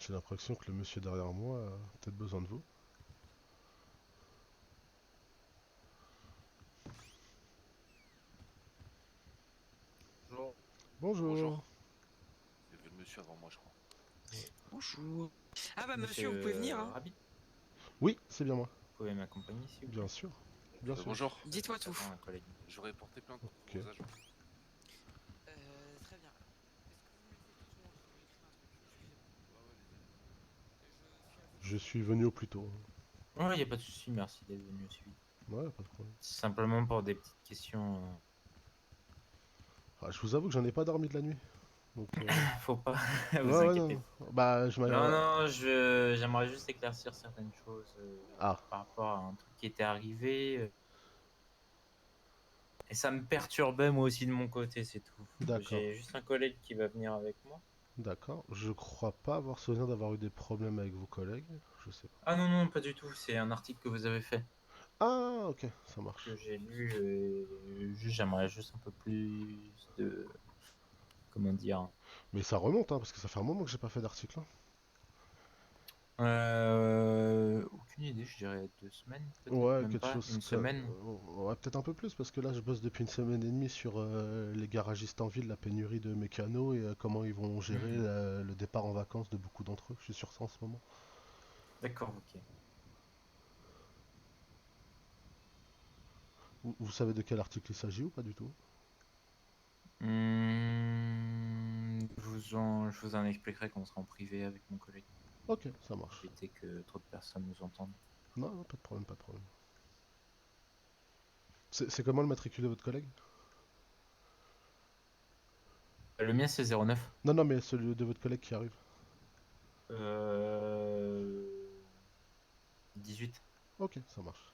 J'ai l'impression que le monsieur derrière moi a peut-être besoin de vous. Bonjour. Bonjour. Bonjour. Il y avait le monsieur avant moi, je crois. Bonjour. Ah bah monsieur, vous pouvez venir, Monsieur hein. Rabbit, vous Oui, c'est bien moi. pouvez m'accompagner s'il vous Bien plaît? sûr. Bien sûr. Bonjour. Je Dites-moi vous tout. attends un collègue. J'aurais porté plainte contre Ok. vos agents. Très bien. Alors, est-ce que vous me laissez 2 secondes? Je vais écrire un truc. Excusez-moi. Ouais, ouais, allez-y, allez-y. Je suis à votre Je suis disposition. venu au plus tôt. Ouais, y a pas de souci, merci d'être venu aussi vite. Ouais, pas de problème. Simplement pour des petites questions. Ah, je vous avoue que j'en ai pas dormi de la nuit. Donc, Faut pas ouais, vous ouais, non, inquiétez. non. Bah, je Non, m'avais. non, j'aimerais juste éclaircir certaines choses Ah, par rapport à un truc qui était arrivé. Et ça me perturbait moi aussi de mon côté, c'est tout. d'accord. J'ai juste un collègue qui va venir avec moi. D'accord. Je crois pas avoir souvenir d'avoir eu des problèmes avec vos collègues. Je sais pas. Ah non, non, pas du tout. C'est un article que vous avez fait, Ah, ok, ça que marche. j'ai lu. J'aimerais juste un peu plus de, comment dire, Mais ça remonte, hein, parce que ça fait un moment que j'ai pas fait d'article, hein. aucune idée, je dirais 2 semaines, peut-être Ouais, même quelque pas, chose une comme. semaine. Ouais, peut-être un peu plus, parce que là, je bosse depuis une semaine et demie sur les garagistes en ville, la pénurie de mécanos et comment ils vont gérer Hmm, le départ en vacances de beaucoup d'entre eux. Je suis sur ça en ce moment. d'accord, ok. Vous savez de quel article il s'agit ou pas du tout? Je vous en expliquerai quand on sera en privé avec mon collègue, Ok, ça pour marche. éviter que trop de personnes nous entendent. Non, non, pas de problème, pas de problème. C'est comment le matricule de votre collègue? Le mien, c'est 09. Non, non, mais celui de votre collègue qui arrive. Euh... 18. Ok, ça marche.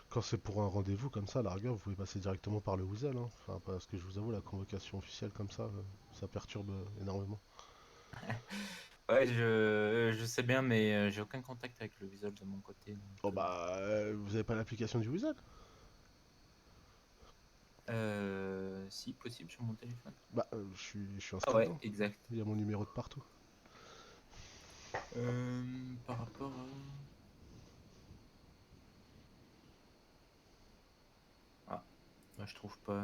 Quand c'est pour un rendez-vous comme ça, à la rigueur, vous pouvez passer directement par le Whoozle, hein. Enfin, parce que je vous avoue, la convocation officielle comme ça perturbe énormément. Ouais, je sais bien, mais j'ai aucun contact avec le visuel de mon côté, Oh donc... bah, vous avez pas l'application du Whoozle? Si possible sur mon téléphone. Bah, je suis Ah inscrit ouais, dedans. exact. Il y a mon numéro de partout. Par rapport à... Ah, bah, je trouve pas...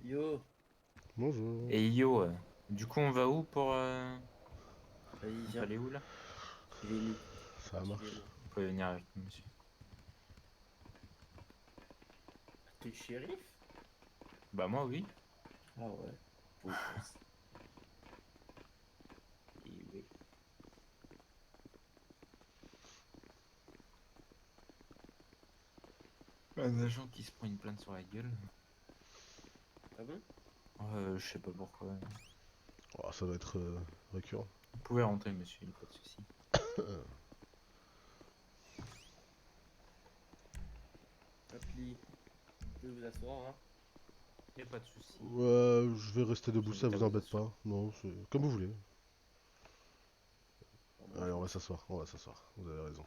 Yo, Bonjour. Et yo, du coup, on va où pour... vas-y, On peut viens. aller où, là? Je vais où? Ça Tu vais marche. où? Vous pouvez venir avec nous, monsieur. T'es shérif? Bah moi, oui. Ah ouais, beau gosse. Et oui. Un agent qui se prend une plainte sur la gueule. Ah bon? Je sais pas pourquoi. Oh, ça va être récurrent. Vous pouvez rentrer, monsieur, y a pas de souci. Appli, vous pouvez vous asseoir, hein? Y a pas de souci. Je vais rester Je debout, vous ça invite à vous vous embête asseoir. pas. Non, c'est comme vous voulez. Ah, moi, Allez, je on va m'assois. s'asseoir, on va s'asseoir. Vous avez raison.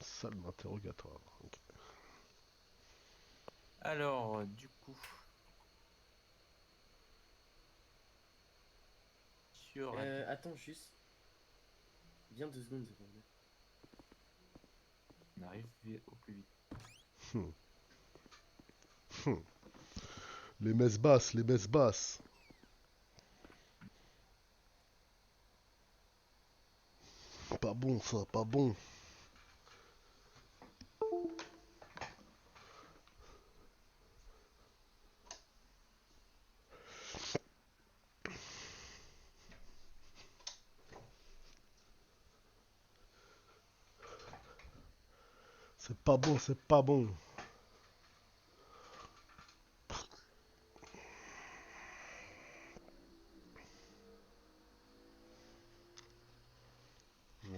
Salle d'interrogatoire. Ok. Alors, du coup, sur... Attends, juste. Viens 2 secondes, s'il te plaît. On arrive au plus vite. Hmm. Hmm. Les messes basses, les messes basses. Pas bon ça, pas bon. C'est pas bon, c'est pas bon.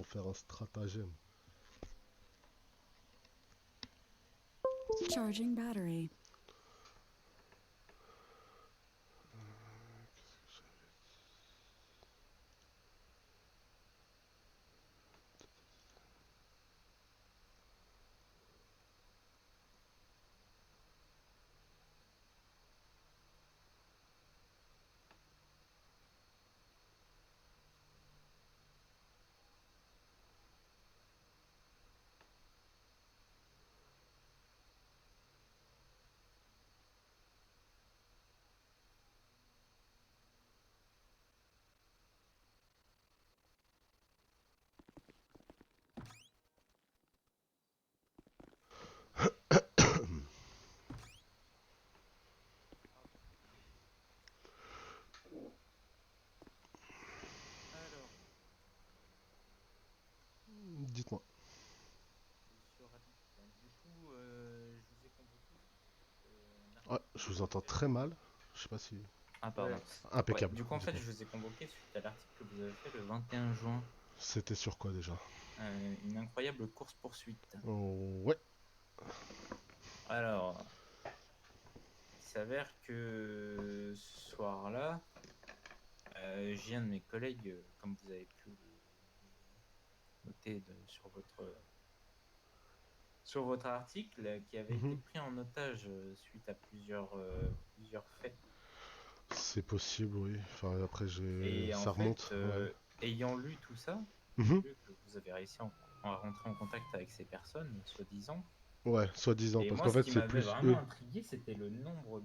faire un stratagème. Charging battery. Alors, Dites-moi. monsieur Raditz, du coup, je vous ai convoqué. Ouais, je vous entends très mal. Je sais pas si. Ah, pardon. Ouais. Ouais, Impeccable. du coup, en fait, Dites-moi. je vous ai convoqué suite à l'article que vous avez fait le 21 juin. C'était sur quoi déjà? Une incroyable course-poursuite. Oh, ouais. Alors, il s'avère que ce soir-là, j'ai un de mes collègues, comme vous avez pu le noter sur votre article, qui avait été Mhm. pris en otage suite à plusieurs faits. C'est possible, oui. Enfin, après, Et en ça fait, remonte. Ouais. ayant lu tout ça, Mhm. j'ai vu que vous avez réussi à rentrer en contact avec ces personnes, soi-disant. Ouais, soi-disant. Et Parce moi, qu'en ce fait, qui c'est m'avait plus vraiment eux. intrigué, c'était le nombre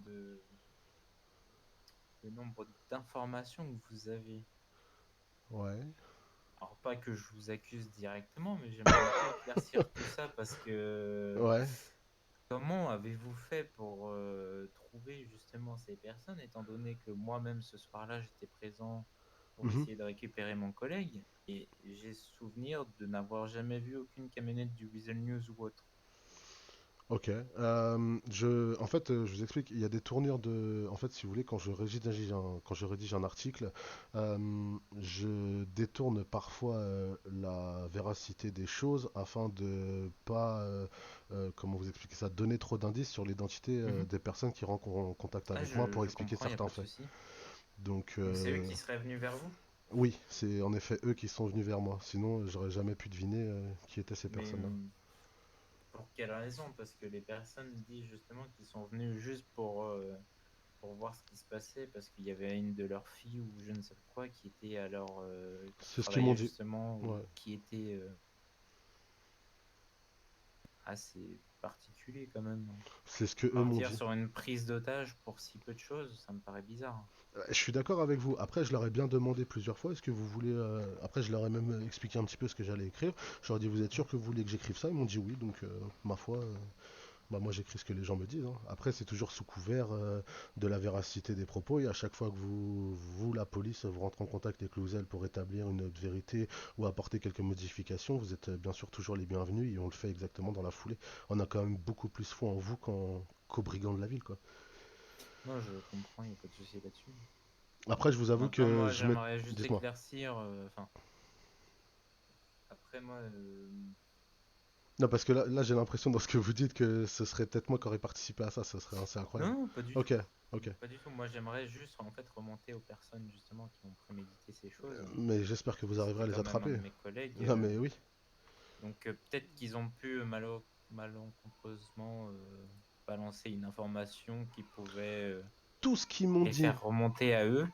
d'informations que vous avez. Ouais. Alors, pas que je vous accuse directement, mais j'aimerais un peu éclaircir tout ça parce que Ouais. comment avez-vous fait pour trouver justement ces personnes, étant donné que moi-même ce soir-là, j'étais présent pour Mhm. essayer de récupérer mon collègue et j'ai souvenir de n'avoir jamais vu aucune camionnette du Weasel News ou autre. Ok. En fait, je vous explique. Il y a des tournures de. En fait, si vous voulez, quand je rédige un article, je détourne parfois la véracité des choses afin de pas, comment vous expliquer ça, donner trop d'indices sur l'identité Mhm. des personnes qui rentrent en contact Ah, avec moi pour je expliquer comprends, il n'y a certains pas de faits. souci. Donc, Donc c'est eux qui seraient venus vers vous? oui, c'est en effet eux qui sont venus vers moi. Sinon, j'aurais jamais pu deviner qui étaient ces Mais personnes-là. pour quelle raison? Parce que les personnes disent justement qu'ils sont venus juste pour voir ce qui se passait, parce qu'il y avait une de leurs filles ou je ne sais quoi qui était alors qui C'est ce qu'ils m'ont travaillait dit. justement ou Ouais. qui était assez particulier quand même. C'est ce que eux m'ont Partir dit. sur une prise d'otage pour si peu de choses, ça me paraît bizarre. Je suis d'accord avec vous. Après, je leur ai bien demandé plusieurs fois, est-ce que vous voulez... Après, je leur ai même expliqué un petit peu ce que j'allais écrire. Je leur ai dit, vous êtes sûr que vous voulez que j'écrive ça? Ils m'ont dit oui, donc ma foi, bah, moi j'écris ce que les gens me disent, hein. Après, c'est toujours sous couvert de la véracité des propos, et à chaque fois que vous, la police, vous rentrez en contact avec l'OUSEL pour établir une vérité ou apporter quelques modifications, vous êtes bien sûr toujours les bienvenus, et on le fait exactement dans la foulée. On a quand même beaucoup plus foi en vous qu'aux brigands de la ville, quoi. Non, je comprends, il n'y a pas de souci là-dessus. Après, je vous avoue Maintenant, que moi, je mets... j'aimerais juste Dites-moi. éclaircir. Enfin, après, moi, Non, parce que là j'ai l'impression dans ce que vous dites que ce serait peut-être moi qui aurais participé à ça, ce serait assez incroyable. non, pas du Ok, tout. ok. Pas du tout. Moi, j'aimerais juste en fait remonter aux personnes justement qui ont prémédité ces choses. Mais j'espère que vous arriverez C'était à les quand même un de attraper. mes collègues. Non, mais oui. Donc peut-être qu'ils ont pu malencontreusement balancer une information qui pouvait Tout ce qu'ils m'ont les dit, faire remonter à eux.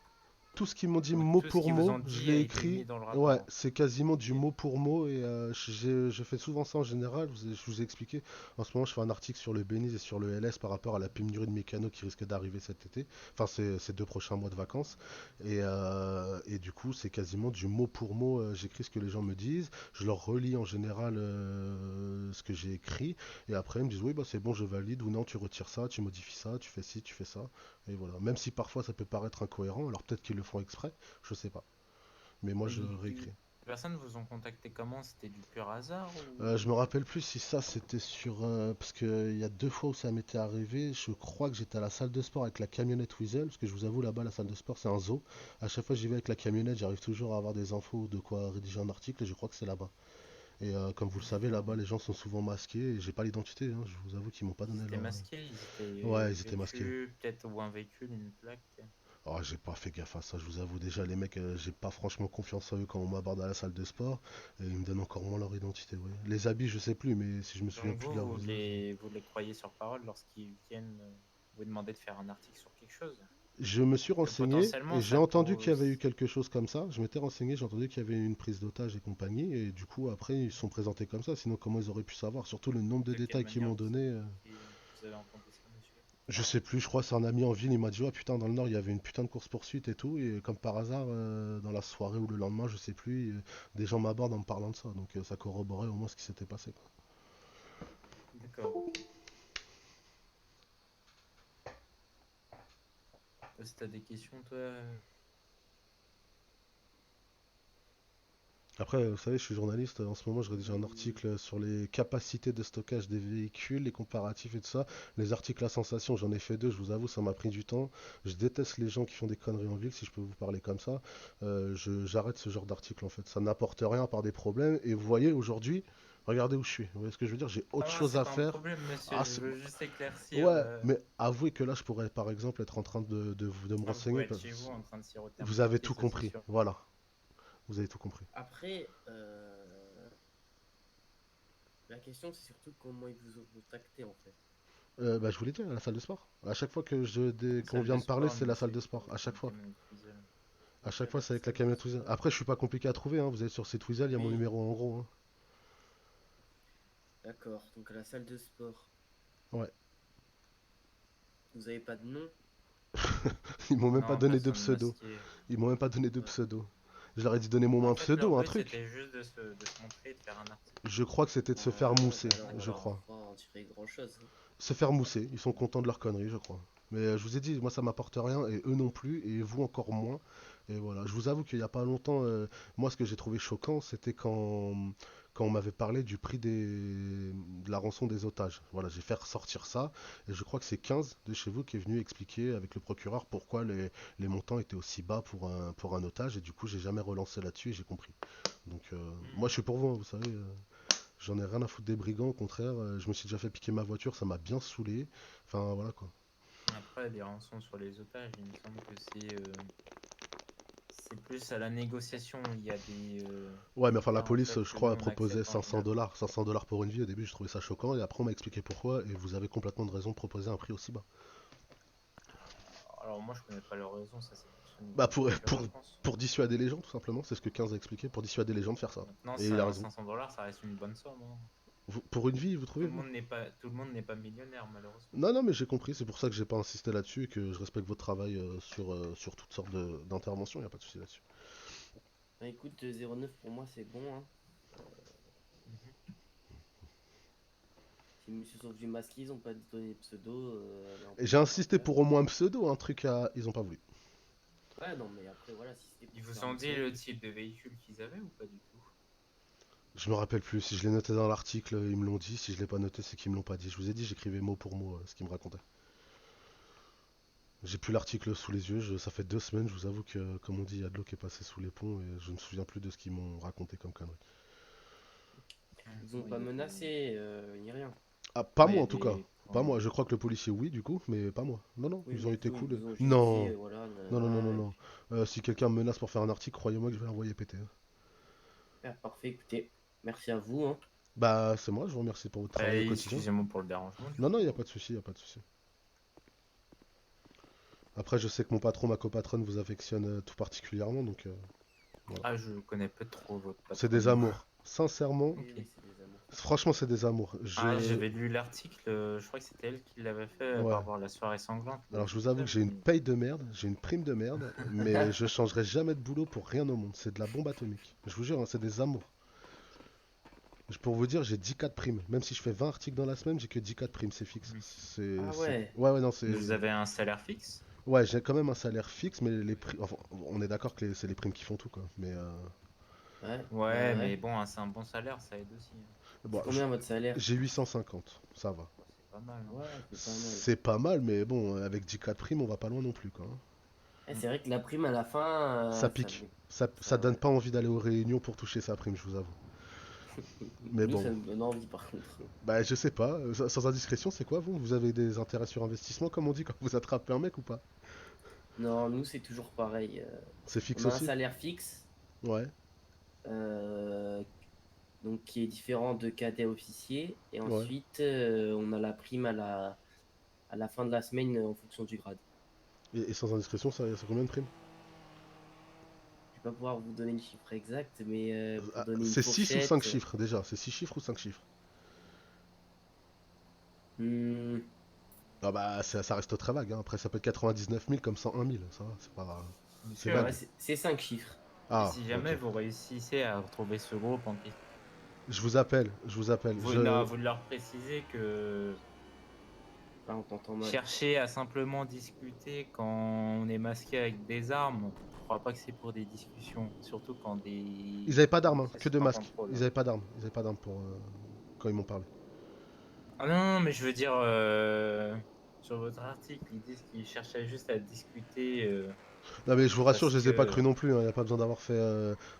tout ce qu'ils m'ont dit Donc mot tout ce pour qu'ils vous mot, ont je dit a l'ai été mis écrit. dans le Ouais, rapport. c'est quasiment du Ok. mot pour mot et je fais souvent ça en général. Je vous ai expliqué. En ce moment, je fais un article sur le Beniz et sur le LS par rapport à la pénurie de mécano qui risque d'arriver cet été. Enfin, ces 2 prochains mois de vacances. Et du coup, c'est quasiment du mot pour mot. J'écris ce que les gens me disent. Je leur relis en général ce que j'ai écrit. Et après, ils me disent oui, bah c'est bon, je valide. Ou non, tu retires ça, tu modifies ça, tu fais ci, tu fais ça. Et voilà. Même si parfois ça peut paraître incohérent, alors peut-être qu'ils le font exprès. Je sais pas. Mais moi, Et je réécris. personnes vous ont contacté comment? C'était du pur hasard ou... Je me rappelle plus si ça c'était sur. Parce qu'il y a 2 fois où ça m'était arrivé. Je crois que j'étais à la salle de sport avec la camionnette Weasel. Parce que je vous avoue, là-bas, la salle de sport, c'est un zoo. À chaque fois que j'y vais avec la camionnette, j'arrive toujours à avoir des infos de quoi rédiger un article. Et je crois que c'est là-bas. Et comme vous le savez, là-bas, les gens sont souvent masqués. Et j'ai pas l'identité. Hein. Je vous avoue qu'ils m'ont pas Ils donné étaient leur. masqués, ils étaient Ouais, ils étaient masqués. vêtus, peut-être ou un véhicule, une plaque. Oh, j'ai pas fait gaffe à ça, je vous avoue déjà, les mecs, j'ai pas franchement confiance en eux quand on m'aborde à la salle de sport, et ils me donnent encore moins leur identité, ouais. Les habits, je sais plus, mais si je me souviens Donc plus de leur vous, visage. vous les croyez sur parole lorsqu'ils viennent vous demander de faire un article sur quelque chose? Je me suis Que renseigné, et potentiellement j'ai ça entendu qu'il y avait pose... eu quelque chose comme ça, je m'étais renseigné, j'ai entendu qu'il y avait eu une prise d'otage et compagnie, et du coup, après, ils se sont présentés comme ça, sinon comment ils auraient pu savoir, surtout le nombre de De quelle détails qu'ils manière m'ont donné. vous avez entendu ça, monsieur? Je sais plus, je crois que c'est un ami en ville, il m'a dit, oh putain, dans le Nord, il y avait une putain de course-poursuite et tout, et comme par hasard, dans la soirée ou le lendemain, je sais plus, des gens m'abordent en me parlant de ça, donc ça corroborait au moins ce qui s'était passé, quoi. D'accord, ok. Si t'as des questions, toi... Après, vous savez, je suis journaliste, en ce moment, je rédige un article sur les capacités de stockage des véhicules, les comparatifs et tout ça. Les articles à sensation, j'en ai fait 2, je vous avoue, ça m'a pris du temps. Je déteste les gens qui font des conneries en ville, si je peux vous parler comme ça. J'arrête ce genre d'article, en fait. Ça n'apporte rien par des problèmes. Et vous voyez, aujourd'hui, regardez où je suis. Vous voyez ce que je veux dire? J'ai autre Ah, chose c'est à pas un faire. problème, monsieur, Ah, je c'est- veux juste éclaircir... Ouais, mais avouez que là, je pourrais, par exemple, être en train de me Ah, vous pouvez renseigner. être chez vous en train de siroter un Vous petit avez thé, tout ça c'est compris. sûr. Voilà, vous avez tout compris. Après, la question c'est surtout comment ils vous ont contacté en fait. Bah, je vous l'ai dit, à la salle de sport. À chaque fois que qu'on Salle vient de me parler, sport, c'est la salle monsieur, de sport. À chaque une fois. camionnette diesel. À Donc chaque à fois, la c'est avec la salle de camionnette Weasel. sport. Après, je suis pas compliqué à trouver, hein. Vous êtes sur site Weasel, il y a mon Oui, numéro en gros, hein. d'accord. Donc à la salle de sport, Ouais. vous avez pas de nom? Ils m'ont même pas Non, donné de personne pseudo. masquée. Ils m'ont même pas donné de Ouais. pseudo. Je leur ai dit, donnez-moi En un fait, leur pseudo, un but truc. c'était juste de se montrer et de faire un article. Je crois que c'était de se faire Ouais, mousser, bah alors on je va crois. pas en tirer grand chose. Se faire mousser, ils sont contents de leur connerie, je crois. Mais je vous ai dit, moi ça m'apporte rien, et eux non plus, et vous encore moins. Et voilà, je vous avoue qu'il n'y a pas longtemps, moi ce que j'ai trouvé choquant, c'était quand on m'avait parlé du prix de la rançon des otages. Voilà, j'ai fait ressortir ça, et je crois que c'est 15 de chez vous qui est venu expliquer avec le procureur pourquoi les montants étaient aussi bas pour un otage, et du coup j'ai jamais relancé là-dessus et j'ai compris. Donc moi je suis pour vous, hein, vous savez. J'en ai rien à foutre des brigands, au contraire, je me suis déjà fait piquer ma voiture, ça m'a bien saoulé. Enfin voilà quoi. Après, les rançons sur les otages, il me semble que c'est plus à la négociation. Il y a Ouais, mais des enfin la cas en police, fait je que nous crois, on proposait accepte en 500 général. dollars, 500 dollars pour une vie. Au début, je trouvais ça choquant, et après on m'a expliqué pourquoi, et vous avez complètement de raison de proposer un prix aussi bas. Alors moi, je connais pas leur raison, ça c'est plus au niveau Bah du procureur, je pense. pour dissuader les gens, tout simplement, c'est ce que 15 a expliqué, pour dissuader les gens de faire ça. Maintenant, Et il a ça, raison. 500 $, ça reste une bonne somme, hein. Pour une vie, vous trouvez, vous? Tout le monde n'est pas millionnaire, malheureusement. Non, non, mais j'ai compris, c'est pour ça que j'ai pas insisté là-dessus, et que je respecte votre travail sur toutes sortes d'interventions, y a pas de souci là-dessus. Bah écoute, 09 pour moi c'est bon, hein. Mhm. Si Monsieur sont venus masqués, ils ont pas donné de pseudo, là on Et peut j'ai rien insisté faire. pour au moins un pseudo, un truc à. Ils ont pas voulu. Ouais, non, mais après voilà, si c'était Ils pour vous faire ont une dit le connerie. type de véhicule qu'ils avaient ou pas du tout? Je me rappelle plus, si je l'ai noté dans l'article, ils me l'ont dit, si je l'ai pas noté, c'est qu'ils me l'ont pas dit. Je vous ai dit, j'écrivais mot pour mot ce qu'ils me racontaient. J'ai plus l'article sous les yeux, ça fait 2 semaines, je vous avoue que, comme on dit, il y a de l'eau qui est passée sous les ponts, et je me souviens plus de ce qu'ils m'ont raconté comme conneries. Ils ont Oui, pas il y a menacé, ni rien. Ah, pas il y moi a en tout cas. Pas ouais. moi, je crois que le policier oui du coup, mais pas moi. Non, non, Oui, ils ont mais été vous, ils cool. vous ont juste dit, Non, voilà, non, non, non, non, nanana, et non. puis... Si quelqu'un me menace pour faire un article, croyez-moi que je vais l'envoyer péter, hein. Ah, parfait, écoutez, merci à vous, hein. Bah, c'est moi, je vous remercie pour votre travail au quotidien. Excusez-moi pour le dérangement, du Non, non, il coup. n'y a pas de souci, il a pas de souci. Après, je sais que mon patron, ma copatronne vous affectionne tout particulièrement, donc voilà. Ah, je connais pas trop votre C'est patronne, des moi. amours. Sincèrement, Oui, Ok. oui, c'est des amours. franchement, c'est des amours. Ah, j'avais lu l'article, je crois que c'était elle qui l'avait fait par Ouais. rapport à la soirée sanglante. Alors, je C'est vous pour avoue ça que que j'ai je une me... paye de merde, j'ai une prime de merde, mais je changerai jamais de boulot pour rien au monde. C'est de la bombe atomique. Je vous jure, hein, c'est des amours. Pour vous dire, j'ai 10 cas de primes. Même si je fais 20 articles dans la semaine, j'ai que 10 cas de primes, c'est fixe. Mhm. Ah ouais, Ouais, ouais, non, c'est. Vous avez un salaire fixe? Ouais, j'ai quand même un salaire fixe, mais les primes. Enfin, on est d'accord que c'est les primes qui font tout, quoi. Mais Ouais. Ouais, mais bon, hein, c'est un bon salaire, ça aide aussi, hein. Bon, Combien votre salaire? j'ai 850, ça va. C'est pas mal, hein. Ouais, c'est pas mal. C'est pas mal, mais bon, avec 10K de prime, on va pas loin non plus, quoi, hein. Eh, c'est vrai que la prime à la fin, Ça pique. Ça ça- donne pas envie d'aller aux réunions pour toucher sa prime, je vous avoue. Mais nous, bon. ça nous donne envie par contre. Bah, je sais pas. Sans indiscrétion, c'est quoi, vous? Vous avez des intérêts sur investissement, comme on dit, quand vous attrapez un mec ou pas? Non, nous, c'est toujours pareil. C'est On fixe a un aussi? salaire fixe, Ouais, euh, donc qui est différent de cadet officier. Et ouais. ensuite, on a la prime à la fin de la semaine en fonction du grade. Et sans indiscrétion, ça combien de primes? Je vais pas pouvoir vous donner le chiffre exact, mais pour Ah, donner une c'est 6 ou 5 fourchette. chiffres déjà? C'est 6 chiffres ou 5 chiffres? Hmm, Ah bah, ça reste très vague, hein. Après, ça peut être 99 000 comme 101 000. Ça va, c'est pas. C'est Monsieur, vague. ouais, c'est 5 chiffres. et Ah, si jamais ok. vous réussissez à retrouver ce groupe en question, Je vous appelle, je vous appelle. non, vous leur précisez que Là, on t'entend mal. chercher à simplement discuter quand on est masqué avec des armes, je crois pas que c'est pour des discussions, surtout quand des... Ils avaient pas d'armes, hein, Ça, que c'est de pas un masques. contrôle, Ils hein. avaient pas d'armes. Ils avaient pas d'armes pour quand ils m'ont parlé. Ah non, non, mais je veux dire, sur votre article, ils disent qu'ils cherchaient juste à discuter Non mais je vous rassure, parce je les ai pas que... crus non plus. Il n'y a pas besoin d'avoir fait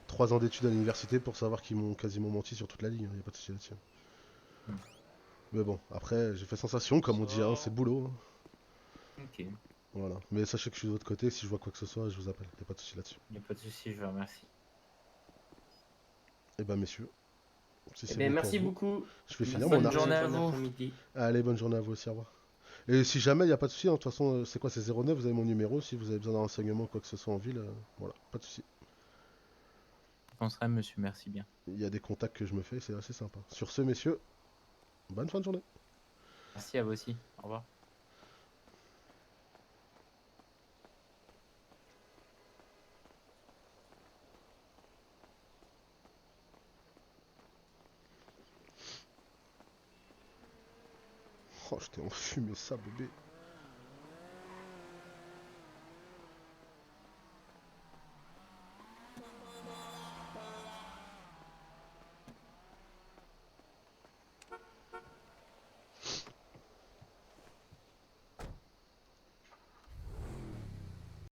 3 ans d'études à l'université pour savoir qu'ils m'ont quasiment menti sur toute la ligne. Il n'y a pas de souci là-dessus. Hmm. Mais bon, après, j'ai fait sensation, comme on dit, hein, c'est boulot, hein. Ok, il Voilà. Mais sachez que je suis de votre côté. Si je vois quoi que ce soit, je vous appelle. Il n'y a pas de souci là-dessus. n'y a pas de souci, je vous remercie. Et ben messieurs, si Eh c'est ben, bon pour merci vous, beaucoup. je vais Merci, finir Bonne mon article. journée à bon vous. après-midi. Allez, bonne journée à vous aussi, au revoir. Et si jamais il n'y a pas de souci, hein, de toute façon, c'est quoi, c'est 09, vous avez mon numéro. Si vous avez besoin d'un renseignement ou quoi que ce soit en ville, voilà, pas de souci. Je penserai, monsieur, merci bien. Il y a des contacts que je me fais, c'est assez sympa. Sur ce, messieurs, bonne fin de journée. Merci à vous aussi, au revoir. Oh, je t'ai enfumé ça, bébé.